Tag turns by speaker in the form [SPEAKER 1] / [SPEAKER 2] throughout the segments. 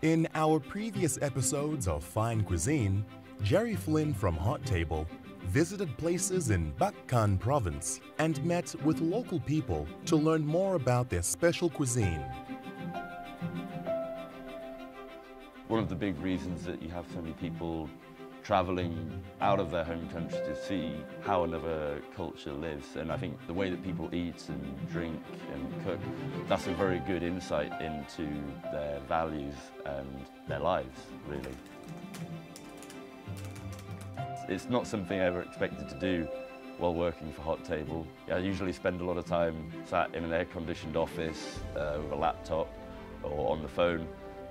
[SPEAKER 1] In our previous episodes of Fine Cuisine, Jerry Flynn from Hot Table visited places in Bác Can province and met with local people to learn more about their special cuisine.
[SPEAKER 2] One of the big reasons that you have so many people travelling out of their home country to see how another culture lives, and I think the way that people eat and drink and cook, that's a very good insight into their values and their lives, really. It's not something I ever expected to do while working for Hot Table. I usually spend a lot of time sat in an air-conditioned office with a laptop or on the phone.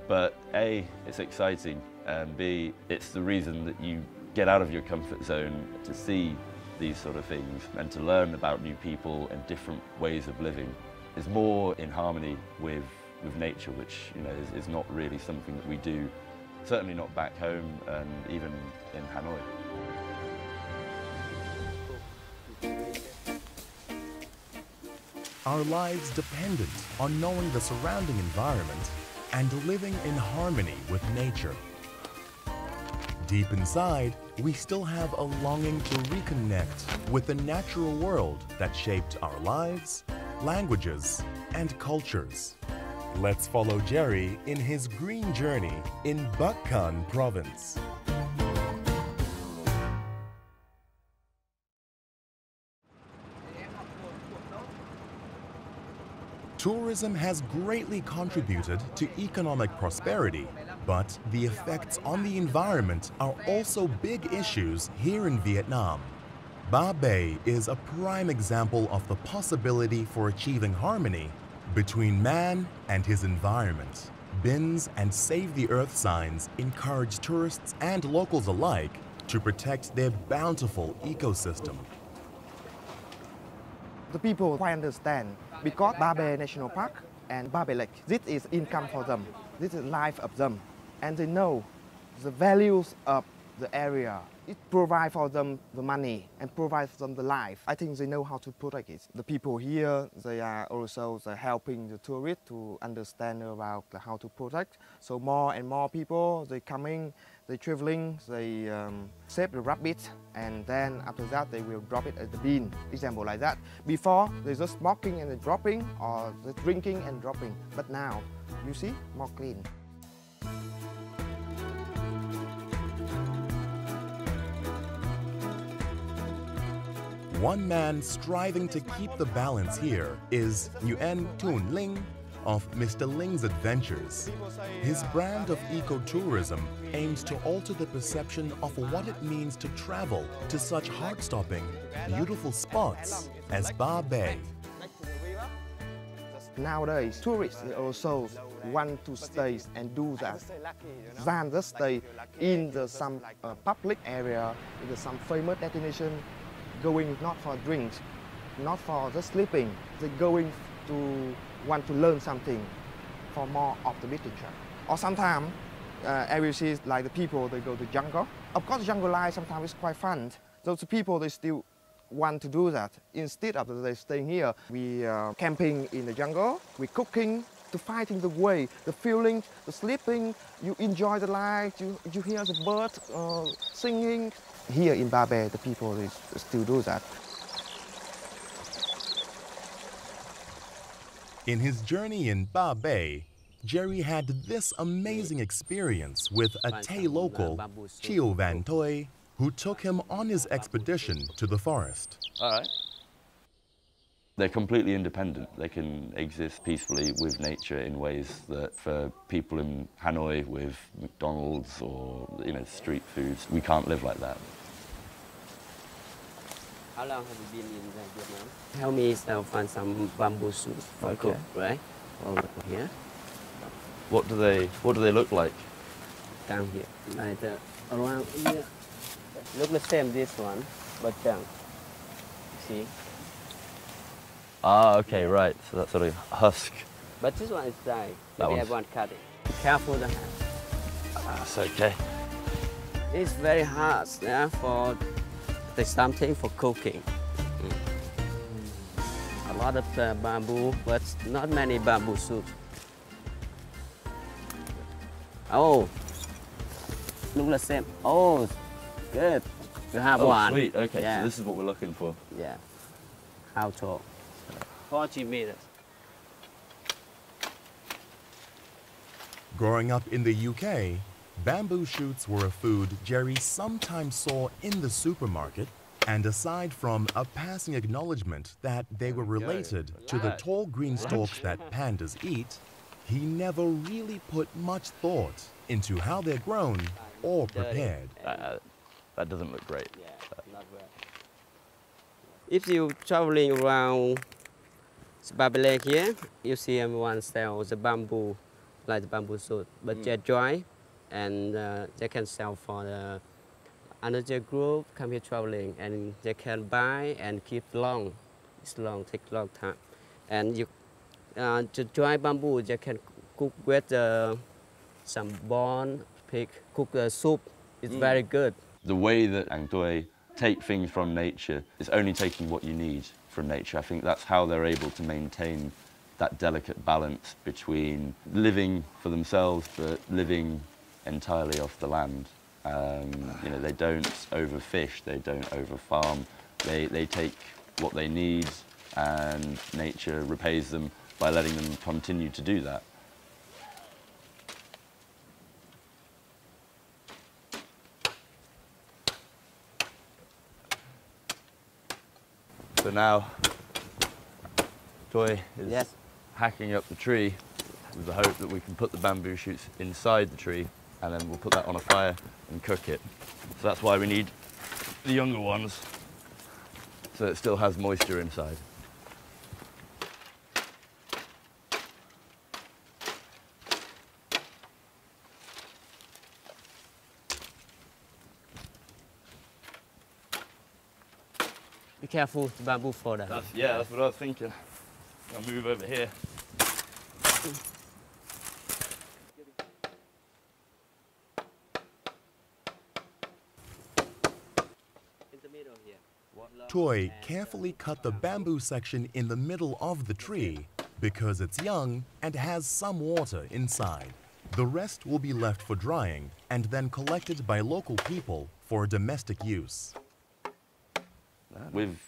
[SPEAKER 2] But A, it's exciting, and B, it's the reason that you get out of your comfort zone to see these sort of things and to learn about new people and different ways of living. It's more in harmony with nature, which is not really something that we do, certainly not back home and even in Hanoi.
[SPEAKER 1] Our lives dependent on knowing the surrounding environment and living in harmony with nature. Deep inside, we still have a longing to reconnect with the natural world that shaped our lives, languages, and cultures. Let's follow Jerry in his green journey in Bác Can province. Tourism has greatly contributed to economic prosperity, but the effects on the environment are also big issues here in Vietnam. Ba Be is a prime example of the possibility for achieving harmony between man and his environment. Bins and Save the Earth signs encourage tourists and locals alike to protect their bountiful ecosystem.
[SPEAKER 3] The people quite understand because Ba Be National Park and Ba Be Lake, this is income for them, this is life of them, and they know the values of the area. It provides for them the money and provides them the life. I think they know how to protect it. The people here, they are also helping the tourists to understand about how to protect. So more and more people, they coming, they traveling, they save the rabbit, and then after that they will drop it at the bin. Example like that. Before they just smoking and dropping, or the drinking and dropping. But now, you see, more clean.
[SPEAKER 1] One man striving to keep the balance here is Nguyen Thun Linh of Mr. Linhs Adventures. His brand of ecotourism aims to alter the perception of what it means to travel to such heart-stopping, beautiful spots as Ba Be.
[SPEAKER 3] Nowadays, tourists also want to stay and do that than just stay in some public area, in some famous destination, going not for drinks, not for just sleeping. They're going to want to learn something for more of the literature. Or sometimes, I will see like the people, they go to jungle. Of course, jungle life sometimes is quite fun. Those people, they still want to do that. Instead of they staying here, we camping in the jungle, we cooking, to fighting the way, the feeling, the sleeping, you enjoy the life, you hear the birds singing. Here in Ba Be, the people still do that.
[SPEAKER 1] In his journey in Ba Be, Jerry had this amazing experience with a Tay local, Chio Van Toi, who took him on his expedition to the forest.
[SPEAKER 2] All right. They're completely independent. They can exist peacefully with nature in ways that for people in Hanoi with McDonald's or street foods, we can't live like that.
[SPEAKER 4] How long have you been in Vietnam? Help me find some bamboo shoots for cook, right? Over here.
[SPEAKER 2] What do they look like?
[SPEAKER 4] Down here, like around here. Look the same this one, but down. See?
[SPEAKER 2] Ah, okay, right. So that's sort of husk.
[SPEAKER 4] But this one is dry.
[SPEAKER 2] That
[SPEAKER 4] Maybe I
[SPEAKER 2] one's...
[SPEAKER 4] won't cut it. Be careful the hand.
[SPEAKER 2] That's okay.
[SPEAKER 4] It's very hard, yeah, for the something for cooking. A lot of bamboo, but not many bamboo shoots. Oh, look the same. Oh, good. You have one.
[SPEAKER 2] Sweet. Okay,
[SPEAKER 4] yeah.
[SPEAKER 2] so this is what we're looking for.
[SPEAKER 4] Yeah. How tall? 40 meters.
[SPEAKER 1] Growing up in the UK, bamboo shoots were a food Jerry sometimes saw in the supermarket, and aside from a passing acknowledgement that they were related to the tall green stalks that pandas eat, he never really put much thought into how they're grown or prepared.
[SPEAKER 2] That doesn't look great.
[SPEAKER 4] Yeah, not well. If you traveling around Barbie Lake here, you see everyone sell the bamboo, like the bamboo suit, but they're dry, and they can sell for the another group come here traveling, and they can buy and keep long. It's long, take long time, and you the dry bamboo they can cook with some bone, pig, cook the soup. It's very good.
[SPEAKER 2] The way that Ang Toi take things from nature is only taking what you need from nature. I think that's how they're able to maintain that delicate balance between living for themselves but living entirely off the land. You know, they don't overfish, they don't overfarm. They take what they need, and nature repays them by letting them continue to do that. So now, Toi is hacking up the tree with the hope that we can put the bamboo shoots inside the tree, and then we'll put that on a fire and cook it. So that's why we need the younger ones, so it still has moisture inside.
[SPEAKER 4] Be careful, the bamboo fall down.
[SPEAKER 2] That's what I was thinking. I'll move over here.
[SPEAKER 1] Toi carefully cut the bamboo section in the middle of the tree because it's young and has some water inside. The rest will be left for drying and then collected by local people for domestic use.
[SPEAKER 2] With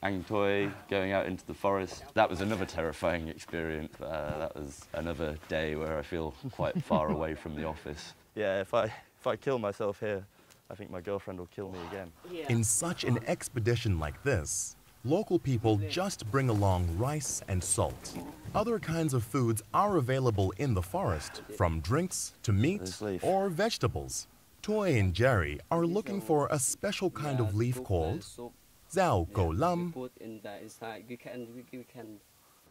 [SPEAKER 2] Ang Toi going out into the forest, that was another terrifying experience. That was another day where I feel quite far away from the office. Yeah, if I kill myself here, I think my girlfriend will kill me again.
[SPEAKER 1] In such an expedition like this, local people just bring along rice and salt. Other kinds of foods are available in the forest, from drinks to meat or vegetables. Toi and Jerry are looking for a special kind of leaf called Zao Go Lam.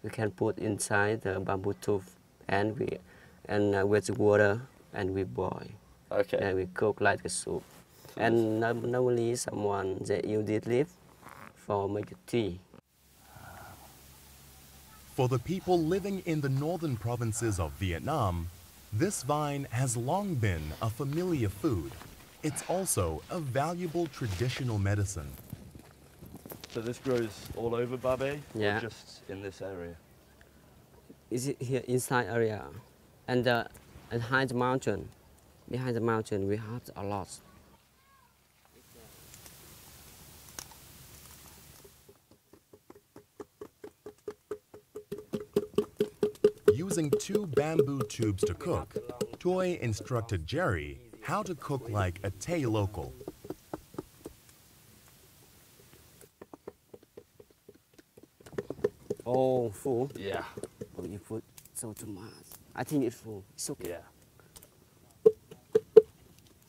[SPEAKER 4] We can put inside the bamboo tube, and with water, and we boil.
[SPEAKER 2] Okay.
[SPEAKER 4] And we cook like a soup. And normally they use this leaf for make tea.
[SPEAKER 1] For the people living in the northern provinces of Vietnam, this vine has long been a familiar food. It's also a valuable traditional medicine.
[SPEAKER 2] So this grows all over Babe,
[SPEAKER 4] Yeah.
[SPEAKER 2] or just in this area?
[SPEAKER 4] Is it here inside area, and behind the mountain? Behind the mountain, we have a lot.
[SPEAKER 1] Using 2 bamboo tubes to cook, Toi instructed Jerry how to cook like a Thai local.
[SPEAKER 4] Oh, full?
[SPEAKER 2] Yeah.
[SPEAKER 4] Oh, you put so too much. I think it's full. It's okay.
[SPEAKER 2] Yeah.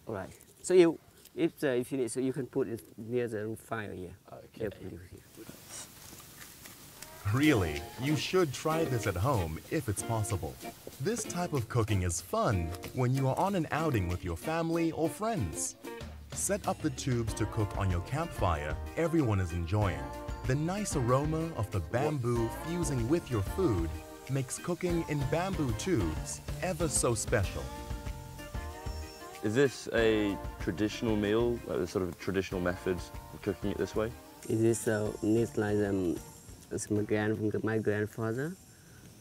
[SPEAKER 4] All right. So if you need, so you can put it near the fire here.
[SPEAKER 2] Okay.
[SPEAKER 1] Really, you should try this at home if it's possible. This type of cooking is fun when you are on an outing with your family or friends. Set up the tubes to cook on your campfire everyone is enjoying. The nice aroma of the bamboo fusing with your food makes cooking in bamboo tubes ever so special.
[SPEAKER 2] Is this a traditional meal, like a sort of traditional method of cooking it this way?
[SPEAKER 4] It is needs like my grandfather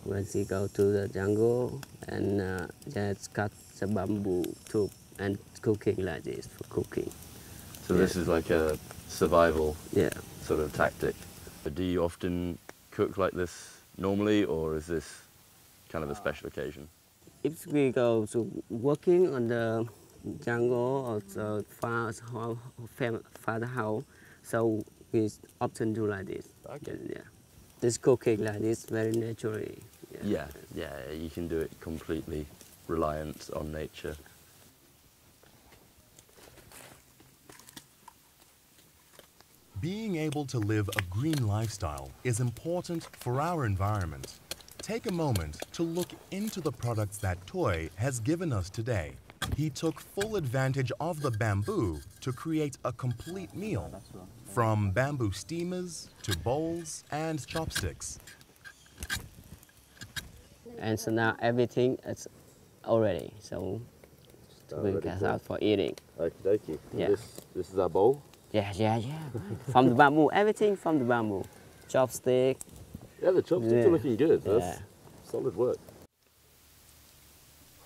[SPEAKER 4] when he go to the jungle and just cut the bamboo tube and cooking like this for cooking.
[SPEAKER 2] So this is like a survival
[SPEAKER 4] Yeah.
[SPEAKER 2] sort of tactic. Do you often cook like this normally, or is this kind of a special occasion?
[SPEAKER 4] If we go to working on the jungle or the father house, so we often do like this.
[SPEAKER 2] Okay.
[SPEAKER 4] Yeah. This cooking like this very naturally.
[SPEAKER 2] Yeah, you can do it completely reliant on nature.
[SPEAKER 1] Being able to live a green lifestyle is important for our environment. Take a moment to look into the products that Toy has given us today. He took full advantage of the bamboo to create a complete meal, from bamboo steamers to bowls and chopsticks.
[SPEAKER 4] And so now everything is already, so we get out for eating.
[SPEAKER 2] Okie dokie.
[SPEAKER 4] Yeah.
[SPEAKER 2] This is our bowl?
[SPEAKER 4] Yeah. From the bamboo, everything from the bamboo. Chopstick.
[SPEAKER 2] Yeah, the chopsticks are looking good. That's solid work.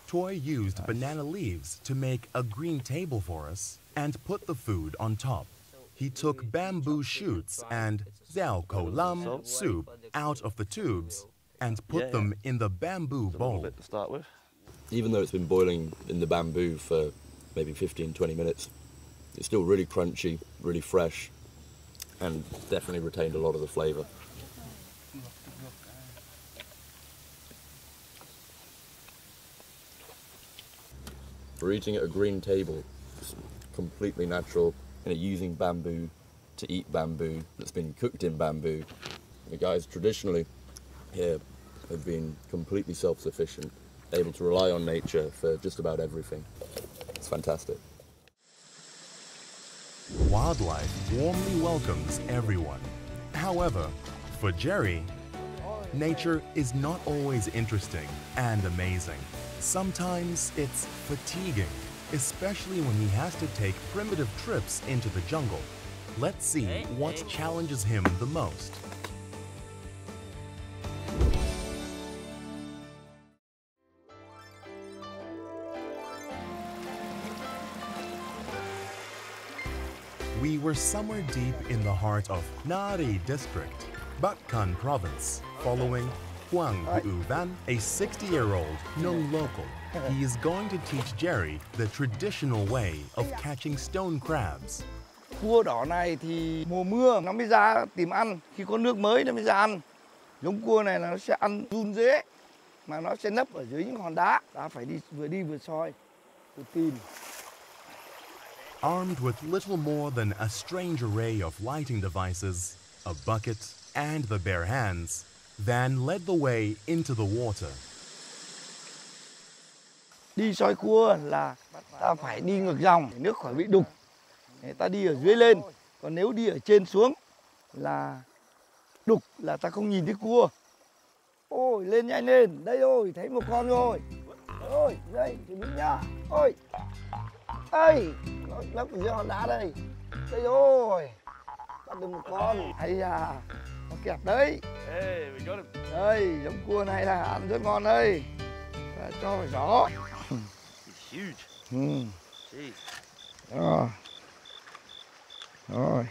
[SPEAKER 1] Toy used banana leaves to make a green table for us and put the food on top. He took bamboo shoots and xiao kou lam soup out of the tubes and put them in the bamboo bowl.
[SPEAKER 2] Bit to start with.
[SPEAKER 5] Even though it's been boiling in the bamboo for maybe 15-20 minutes, it's still really crunchy, really fresh, and definitely retained a lot of the flavour. We're eating at a green table, it's completely natural, and using bamboo to eat bamboo that's been cooked in bamboo. The guys traditionally here have been completely self-sufficient, able to rely on nature for just about everything. It's fantastic.
[SPEAKER 1] Wildlife warmly welcomes everyone. However, for Jerry, nature is not always interesting and amazing. Sometimes it's fatiguing, especially when he has to take primitive trips into the jungle. Let's see what challenges him the most. We were somewhere deep in the heart of Nari District, Bakan Province, following Huang Van, a 60-year-old Nung local. He is going to teach Jerry the traditional way of catching stone crabs.
[SPEAKER 6] Cua đỏ này thì mùa mưa nó mới ra tìm ăn, khi có nước mới nó mới ra ăn. Giống cua này là nó sẽ ăn run rễ, mà nó sẽ nấp ở dưới những hòn đá. Ta phải đi vừa soi, vừa tìm.
[SPEAKER 1] Armed with little more than a strange array of lighting devices, a bucket, and the bare hands, Van led the way into the water.
[SPEAKER 6] Đi soi cua là ta phải đi ngược dòng để nước khỏi bị đục. Ta đi ở dưới lên, còn nếu đi ở trên xuống là đục là ta không nhìn thấy cua. Ôi, lên nhanh lên, đây rồi, thấy một con rồi. Ôi, đây, chuẩn bị nhá. Ôi, đây, nó lấp ở dưới hòn đá đây. Đây rồi, bắt được một con. Hay da, nó kẹp đấy.
[SPEAKER 2] Hey, we got him.
[SPEAKER 6] Đây, giống cua này là ăn rất ngon đây. Ta cho phải rõ.
[SPEAKER 2] He's huge. Jeez.
[SPEAKER 6] Rồi. Rồi.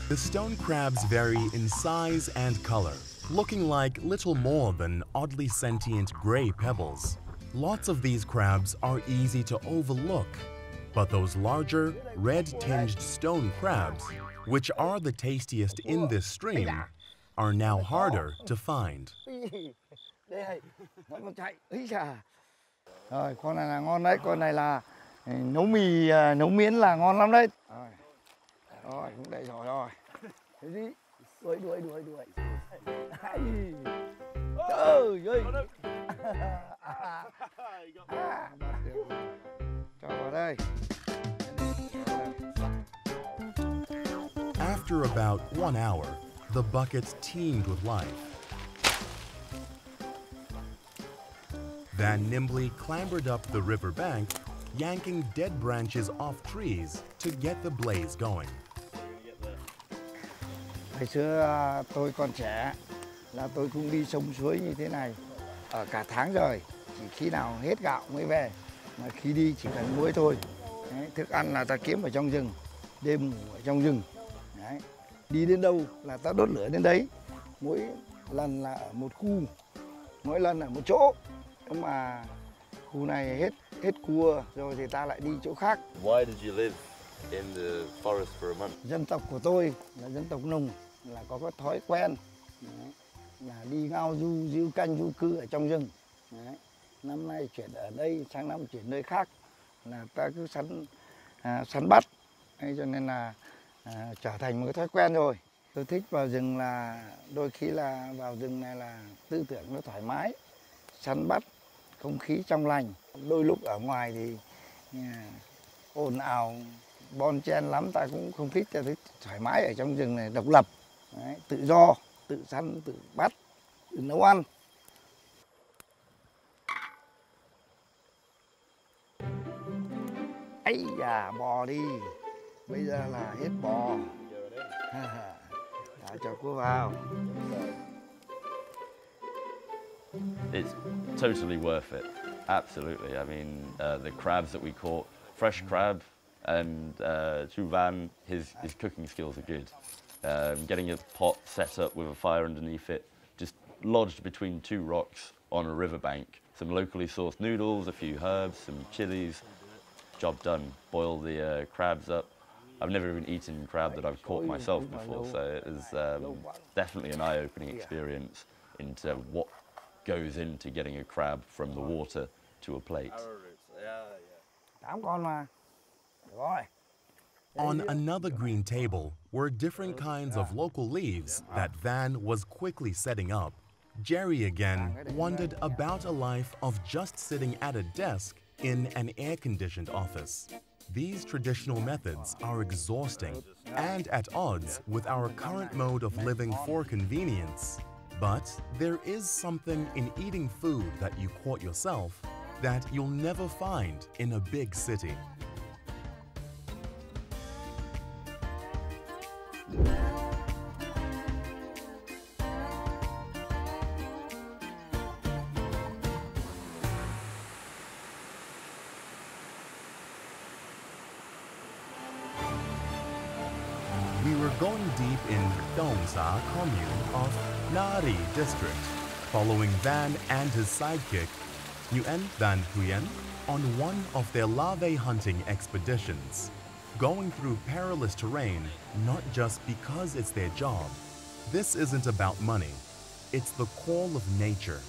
[SPEAKER 1] The stone crabs vary in size and color, looking like little more than oddly sentient gray pebbles. Lots of these crabs are easy to overlook, but those larger, red-tinged stone crabs, which are the tastiest in this stream, are now harder to find.
[SPEAKER 6] Đây, nó còn chạy. Ý chà. Rồi, con này là ngon đấy, con này là nấu mì, nấu miến là ngon lắm đấy. Rồi, cũng đầy rồi. Thế gì? Đuổi. Trời ơi. Cho vào đây.
[SPEAKER 1] After about 1 hour, the bucket teemed with life. Van nimbly clambered up the river bank, yanking dead branches off trees to get the blaze going.
[SPEAKER 6] Thời xưa tôi còn trẻ là tôi cũng đi sông suối như thế này ở cả tháng rồi, chỉ khi nào hết gạo mới về, mà khi đi chỉ cần muối thôi. Đấy, thức ăn là ta kiếm ở trong rừng, đêm ngủ ở trong rừng. Đấy, đi đến đâu là ta đốt lửa đến đấy, mỗi lần là ở một khu, mỗi lần ở một chỗ. Nhưng mà khu này hết cua rồi thì ta lại đi chỗ khác.
[SPEAKER 2] Why did you live in the forest for a month?
[SPEAKER 6] Dân tộc của tôi là dân tộc Nùng, là có cái thói quen đấy, là đi ngao du, diu canh, du cư ở trong rừng. Đấy, năm nay chuyển ở đây, sang năm chuyển nơi khác, là ta cứ săn bắt. Đấy, cho nên là trở thành một cái thói quen rồi. Tôi thích vào rừng là đôi khi là vào rừng này là tư tưởng nó thoải mái, săn bắt, không khí trong lành. Đôi lúc ở ngoài thì ồn ào, bon chen lắm, ta cũng không thích, ta thích thoải mái ở trong rừng này, độc lập. Đấy, tự do, tự săn, tự bắt, tự nấu ăn. Ấy da, bò đi, bây giờ là hết bò. Đã cho cô vào.
[SPEAKER 2] It's totally worth it, absolutely. I mean, the crabs that we caught, fresh crab, and Chu Van, his cooking skills are good. Getting a pot set up with a fire underneath it, just lodged between two rocks on a riverbank. Some locally sourced noodles, a few herbs, some chilies. Job done. Boil the crabs up. I've never even eaten crab that I've caught myself before, so it was definitely an eye-opening experience into what goes into getting a crab from the water to a plate.
[SPEAKER 1] On another green table were different kinds of local leaves that Van was quickly setting up. Jerry again wondered about a life of just sitting at a desk in an air-conditioned office. These traditional methods are exhausting and at odds with our current mode of living for convenience. But there is something in eating food that you caught yourself that you'll never find in a big city. We were going deep in Dong Sa commune of Nari district, following Van and his sidekick, Nguyen Van Huyen, on one of their larvae hunting expeditions, going through perilous terrain not just because it's their job. This isn't about money, it's the call of nature.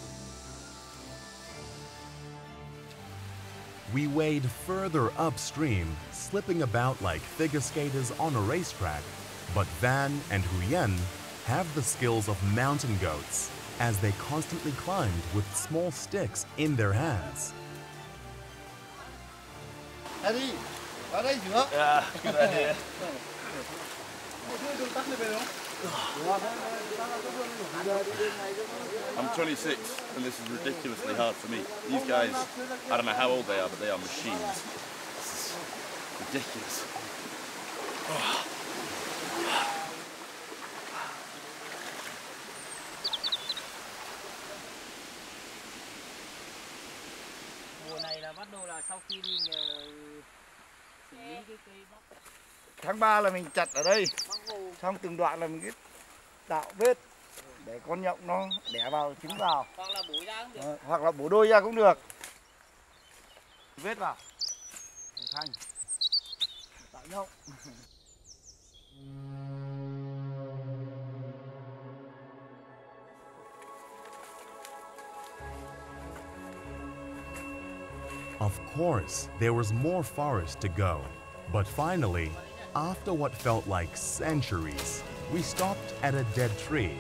[SPEAKER 1] We wade further upstream, slipping about like figure skaters on a racetrack, but Van and Huyen have the skills of mountain goats as they constantly climbed with small sticks in their hands.
[SPEAKER 6] Eddie, vào đây giữa.
[SPEAKER 2] Yeah, good idea. I'm 26 and this is ridiculously hard for me. These guys, I don't know how old they are, but they are machines. This is ridiculous.
[SPEAKER 6] Tháng 3 là mình chặt ở đây, xong từng đoạn là mình cứ tạo vết để con nhộng nó đẻ vào trứng vào, hoặc là bổ đôi ra cũng được. Vết vào thành tạo nhộng.
[SPEAKER 1] Of course, there was more forest to go. But finally, after what felt like centuries, we stopped at a dead tree.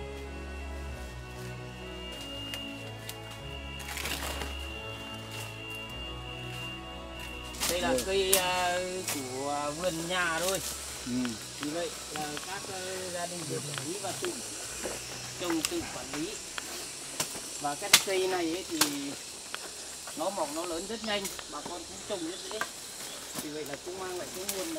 [SPEAKER 4] Đây là cây của vườn nhà thôi. Vì vậy là các gia đình tự quản lý và tự trồng, tự quản lý. Và cái cây này ấy thì nó mọc nó lớn rất nhanh, bà con cũng trồng rất dễ. Vì vậy là cũng mang lại cái nguồn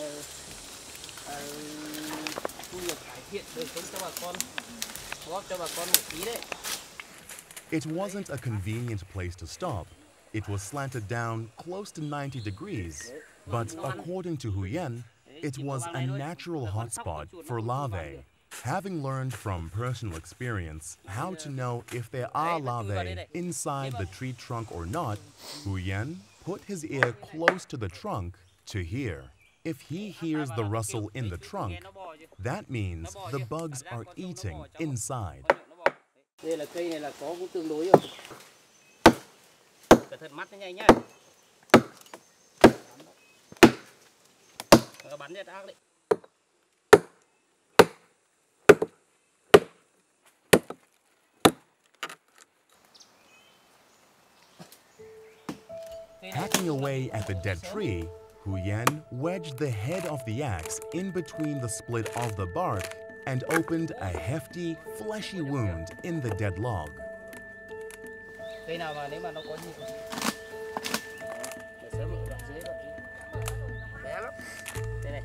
[SPEAKER 1] It wasn't a convenient place to stop. It was slanted down close to 90 degrees. But according to Huyen, it was a natural hotspot for larvae. Having learned from personal experience how to know if there are larvae inside the tree trunk or not, Huyen put his ear close to the trunk to hear. If he hears the rustle in the trunk, that means the bugs are eating inside.
[SPEAKER 7] Đây là cây này là có cũng tương đối rồi. Cẩn thận mắt nó nhanh nhá. Bắn rất ác đấy.
[SPEAKER 1] Hacking away at the dead tree, Huyen wedged the head of the axe in between the split of the bark and opened a hefty, fleshy wound in the dead log.
[SPEAKER 7] Cây nào mà nếu mà nó có nhiều sớm ở đoạn dưới đoạn bé lắm. Đây này.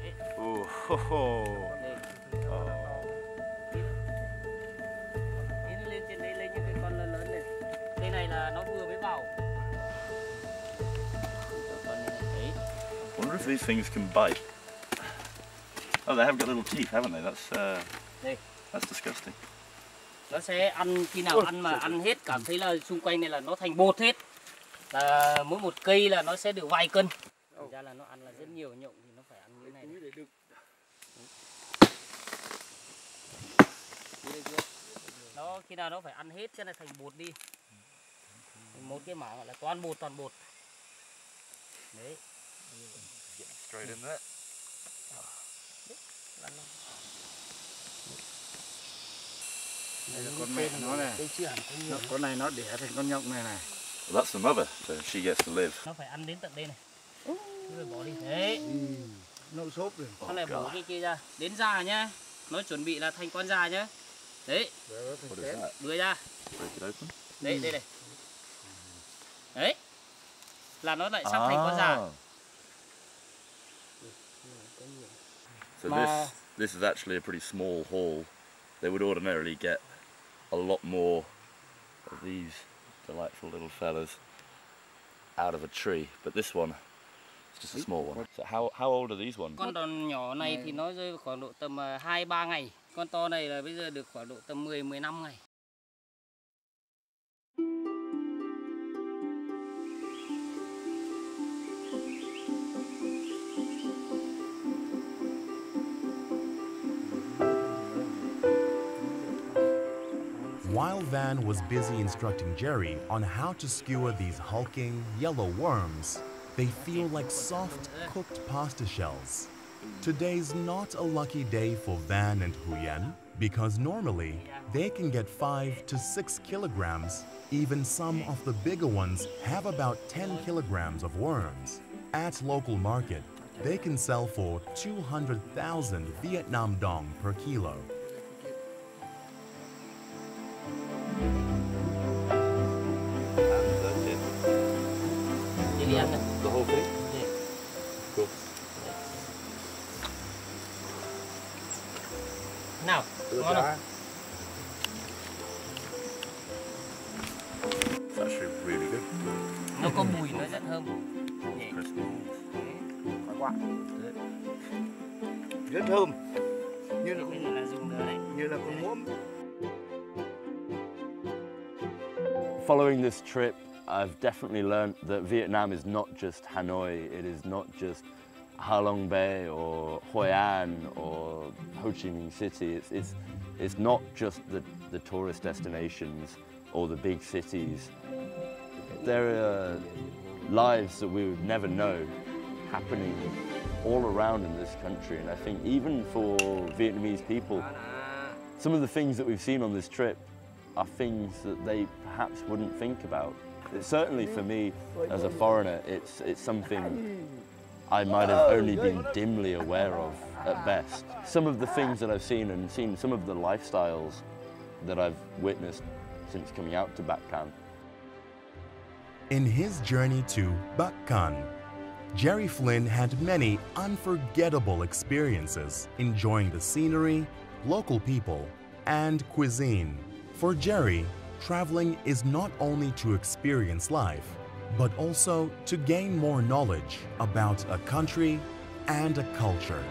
[SPEAKER 7] Tiến lên trên đây lấy những cái con lớn lớn này. Cây này là nó vừa mới vào.
[SPEAKER 2] I wonder if these things can bite. Oh, they have got little teeth, haven't they? That's disgusting.
[SPEAKER 7] Nó sẽ ăn khi nào ăn mà ăn hết cảm thấy là xung quanh này là nó thành bột hết. Là mỗi một cây là nó sẽ được vài cân. Thành ra là nó ăn là rất nhiều nhộng thì nó phải ăn như thế này. Nó khi nào nó phải ăn hết cho nên thành bột đi. Một cái mảng gọi là toàn bột. Đấy.
[SPEAKER 2] Get straight in there.
[SPEAKER 6] Đây là con mẹ nó này. Con này nó đẻ thành con nhộng này này.
[SPEAKER 2] Well, that's the mother, so she gets to live.
[SPEAKER 7] Nó phải ăn đến tận đây này. Rồi bỏ đi. Đấy.
[SPEAKER 6] Nâu xốp rồi.
[SPEAKER 7] Nó lại bỏ cái kia ra. Đến già nhá. Nó chuẩn bị là thành con già nhá. Đấy. Đưa ra. Đấy, đây này. Đấy. Là nó lại sắp thành con già.
[SPEAKER 2] So this is actually a pretty small haul. They would ordinarily get a lot more of these delightful little fellas out of a tree, but this one is just a small one. So how old are these ones?
[SPEAKER 7] Con đòn nhỏ này thì nó rơi khoảng độ tầm 2-3 ngày. Con to này là bây giờ được khoảng độ tầm 10-15 ngày.
[SPEAKER 1] While Van was busy instructing Jerry on how to skewer these hulking, yellow worms, they feel like soft, cooked pasta shells. Today's not a lucky day for Van and Huyen because normally they can get 5 to 6 kilograms. Even some of the bigger ones have about 10 kilograms of worms. At local market, they can sell for 200,000 Vietnam dong per kilo.
[SPEAKER 2] The whole thing?
[SPEAKER 7] Yeah.
[SPEAKER 2] Cool.
[SPEAKER 7] Nào, ngon không?
[SPEAKER 2] It's actually really good.
[SPEAKER 7] Nó có mùi, nó rất thơm.
[SPEAKER 2] Crispy.
[SPEAKER 6] Rất thơm.
[SPEAKER 7] Như là dùng nữa đấy.
[SPEAKER 6] Như là con muỗng.
[SPEAKER 2] Following this trip, I've definitely learned that Vietnam is not just Hanoi, it is not just Ha Long Bay or Hoi An or Ho Chi Minh City. It's not just the tourist destinations or the big cities. There are lives that we would never know happening all around in this country, and I think even for Vietnamese people, some of the things that we've seen on this trip are things that they perhaps wouldn't think about. Certainly for me, as a foreigner, it's something I might have only been dimly aware of at best. Some of the things that I've seen and seen some of the lifestyles that I've witnessed since coming out to Bac Can.
[SPEAKER 1] In his journey to Bac Can, Jerry Flynn had many unforgettable experiences enjoying the scenery, local people, and cuisine. For Jerry, traveling is not only to experience life, but also to gain more knowledge about a country and a culture.